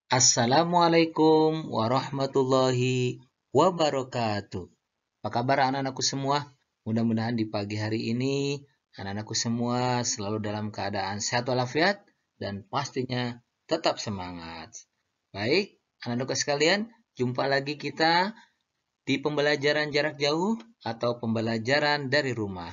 Assalamualaikum warahmatullahi wabarakatuh. Apa kabar anak-anakku semua? Mudah-mudahan di pagi hari ini anak-anakku semua selalu dalam keadaan sehat walafiat dan pastinya tetap semangat. Baik, anak-anakku sekalian, jumpa lagi kita di pembelajaran jarak jauh atau pembelajaran dari rumah.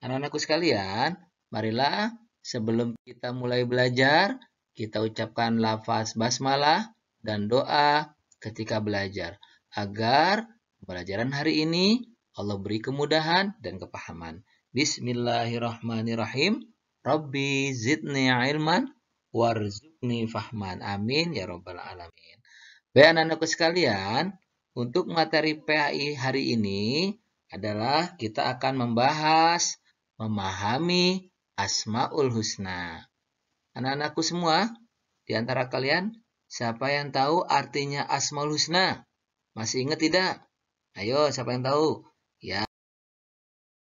Anak-anakku sekalian, marilah sebelum kita mulai belajar, kita ucapkan lafaz basmalah dan doa ketika belajar, agar pembelajaran hari ini Allah beri kemudahan dan kepahaman. Bismillahirrahmanirrahim. Rabbi zidni ilman warzuqni fahman. Amin ya rabbal alamin. Baik anak-anakku sekalian, untuk materi PAI hari ini adalah kita akan membahas memahami Asmaul Husna. Anak-anakku semua, di antara kalian, siapa yang tahu artinya Asmaul Husna? Masih ingat tidak? Ayo, siapa yang tahu? Ya,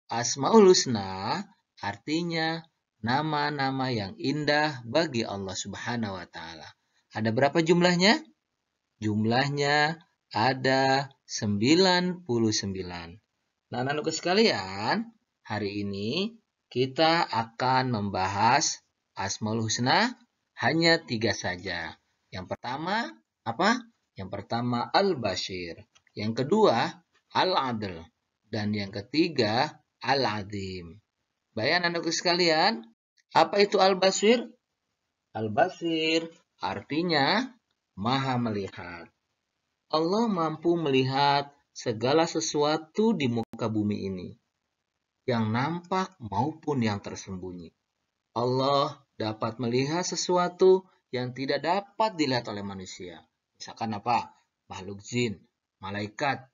Asmaul Husna artinya nama-nama yang indah bagi Allah Subhanahu wa taala. Ada berapa jumlahnya? Jumlahnya ada 99. Nah, anak-anakku sekalian, hari ini kita akan membahas Asmaul Husna hanya 3 saja. Yang pertama, apa? Yang pertama Al-Bashir. Yang kedua, Al-Adl. Dan yang ketiga, Al-Azim. Baik anak-anakku sekalian, apa itu Al-Bashir? Al-Basir artinya Maha melihat. Allah mampu melihat segala sesuatu di muka bumi ini, yang nampak maupun yang tersembunyi. Allah dapat melihat sesuatu yang tidak dapat dilihat oleh manusia. Misalkan apa? Makhluk jin, malaikat,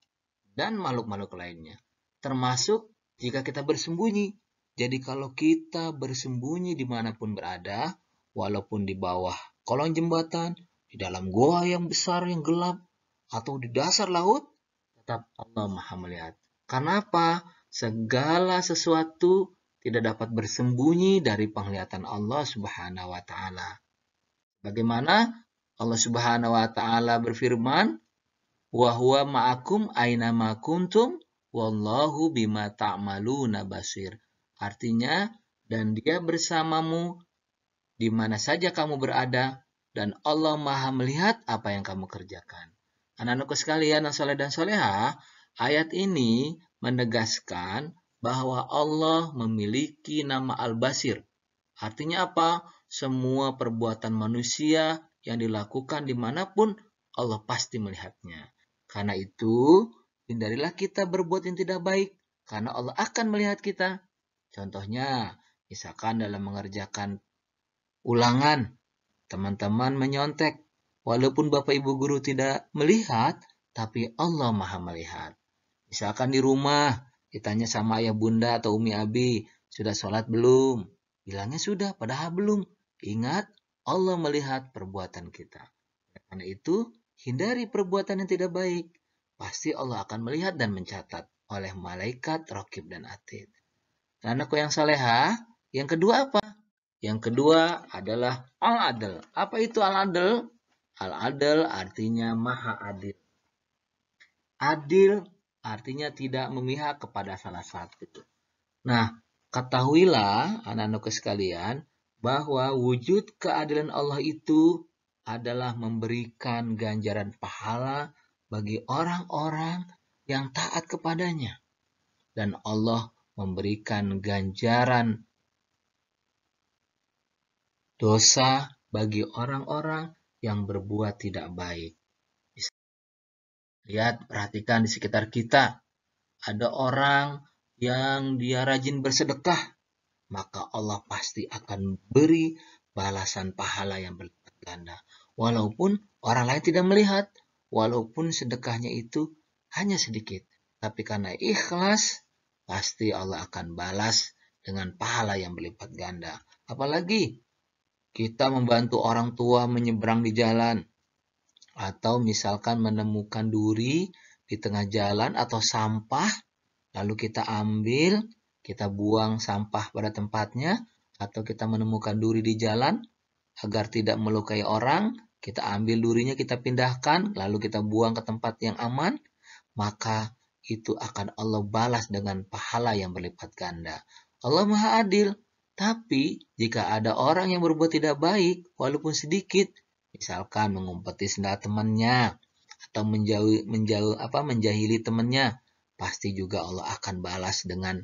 dan makhluk-makhluk lainnya. Termasuk jika kita bersembunyi. Jadi kalau kita bersembunyi dimanapun berada, walaupun di bawah kolong jembatan, di dalam goa yang besar yang gelap, atau di dasar laut, tetap Allah Maha melihat. Karena apa? Segala sesuatu tidak dapat bersembunyi dari penglihatan Allah Subhanahu wa taala. Bagaimana Allah Subhanahu wa taala berfirman, "Wa huwa ma'akum aina ma kuntum wallahu bima ta'maluna basir." Artinya, dan dia bersamamu di mana saja kamu berada, dan Allah Maha melihat apa yang kamu kerjakan. Anak-anakku sekalian yang soleh dan soleha, ayat ini menegaskan bahwa Allah memiliki nama Al-Basir. Artinya apa? Semua perbuatan manusia yang dilakukan dimanapun, Allah pasti melihatnya. Karena itu, hindarilah kita berbuat yang tidak baik, karena Allah akan melihat kita. Contohnya, misalkan dalam mengerjakan ulangan, teman-teman menyontek. Walaupun Bapak Ibu Guru tidak melihat, tapi Allah Maha melihat. Misalkan di rumah, ditanya sama ayah bunda atau umi abi, sudah sholat belum? Bilangnya sudah, padahal belum. Ingat, Allah melihat perbuatan kita. Karena itu, hindari perbuatan yang tidak baik. Pasti Allah akan melihat dan mencatat oleh malaikat, raqib dan atid. Anakku yang soleha, yang kedua apa? Yang kedua adalah Al-Adl. Apa itu Al-Adl? Al-Adl artinya maha adil. Adil artinya tidak memihak kepada salah satu. Nah, ketahuilah anak-anakku sekalian bahwa wujud keadilan Allah itu adalah memberikan ganjaran pahala bagi orang-orang yang taat kepadanya. Dan Allah memberikan ganjaran dosa bagi orang-orang yang berbuat tidak baik. Lihat, perhatikan di sekitar kita. Ada orang yang dia rajin bersedekah, maka Allah pasti akan beri balasan pahala yang berlipat ganda. Walaupun orang lain tidak melihat, walaupun sedekahnya itu hanya sedikit. Tapi karena ikhlas, pasti Allah akan balas dengan pahala yang berlipat ganda. Apalagi kita membantu orang tua menyeberang di jalan, atau misalkan menemukan duri di tengah jalan atau sampah, lalu kita ambil, kita buang sampah pada tempatnya, atau kita menemukan duri di jalan agar tidak melukai orang, kita ambil durinya, kita pindahkan, lalu kita buang ke tempat yang aman, maka itu akan Allah balas dengan pahala yang berlipat ganda. Allah Maha Adil. Tapi jika ada orang yang berbuat tidak baik, walaupun sedikit, misalkan mengumpeti sendal temannya atau menjahili temannya, pasti juga Allah akan balas dengan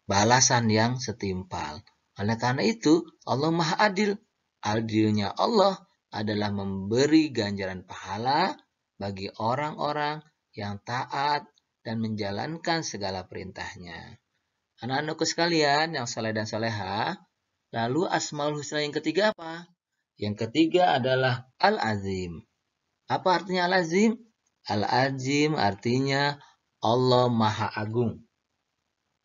balasan yang setimpal. Oleh karena itu, Allah Maha Adil. Adilnya Allah adalah memberi ganjaran pahala bagi orang-orang yang taat dan menjalankan segala perintahnya. Anak-anakku sekalian yang saleh dan saleha, lalu Asmaul Husna yang ketiga apa? Yang ketiga adalah Al-Azim. Apa artinya Al-Azim? Al-Azim artinya Allah Maha Agung.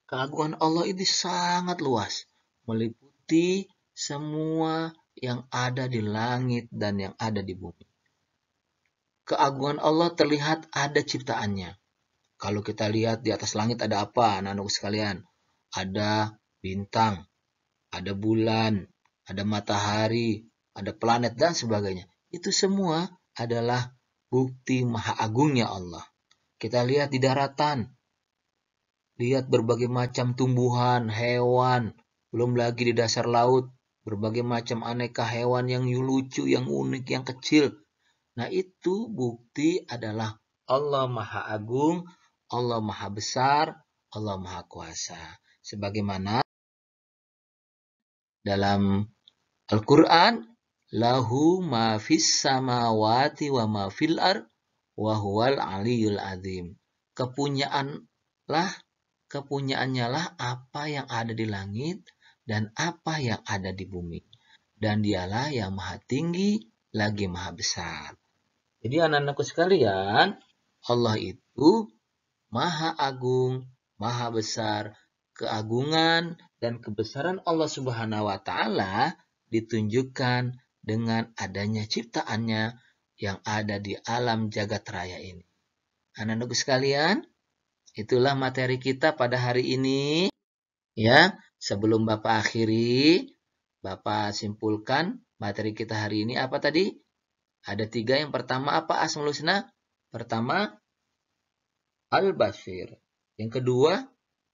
Keagungan Allah ini sangat luas, meliputi semua yang ada di langit dan yang ada di bumi. Keagungan Allah terlihat ada ciptaannya. Kalau kita lihat di atas langit ada apa, anak-anakku sekalian? Ada bintang, ada bulan, ada matahari, ada planet, dan sebagainya. Itu semua adalah bukti maha agungnya Allah. Kita lihat di daratan, lihat berbagai macam tumbuhan, hewan, belum lagi di dasar laut, berbagai macam aneka hewan yang lucu, yang unik, yang kecil. Nah, itu bukti adalah Allah Maha Agung, Allah Maha Besar, Allah Maha Kuasa. Sebagaimana dalam Al-Quran, lahu ma fis samawati wa ma fil ard wa huwal aliyul azim. Kepunyaannya lah apa yang ada di langit dan apa yang ada di bumi. Dan dialah yang maha tinggi lagi maha besar. Jadi anak-anakku sekalian, Allah itu maha agung, maha besar. Keagungan dan kebesaran Allah Subhanahu wa Ta'ala ditunjukkan dengan adanya ciptaannya yang ada di alam jagat raya ini. Anak-anakku sekalian, itulah materi kita pada hari ini. Ya, sebelum Bapak akhiri, Bapak simpulkan materi kita hari ini apa tadi? Ada 3. Yang pertama apa Asmaul Husna? Pertama, Al-Basir. Yang kedua,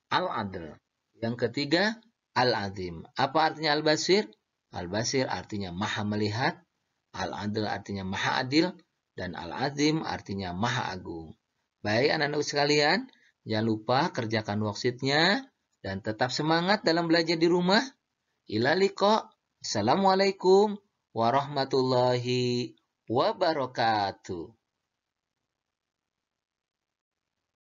Al-Adl. Yang ketiga, Al-Azim. Apa artinya Al-Basir? Al-Basir artinya maha melihat, Al-Adl artinya maha adil, dan Al-Azim artinya maha agung. Baik anak-anak sekalian, jangan lupa kerjakan worksheet-nya dan tetap semangat dalam belajar di rumah. Ila liqa. Assalamualaikum warahmatullahi wabarakatuh.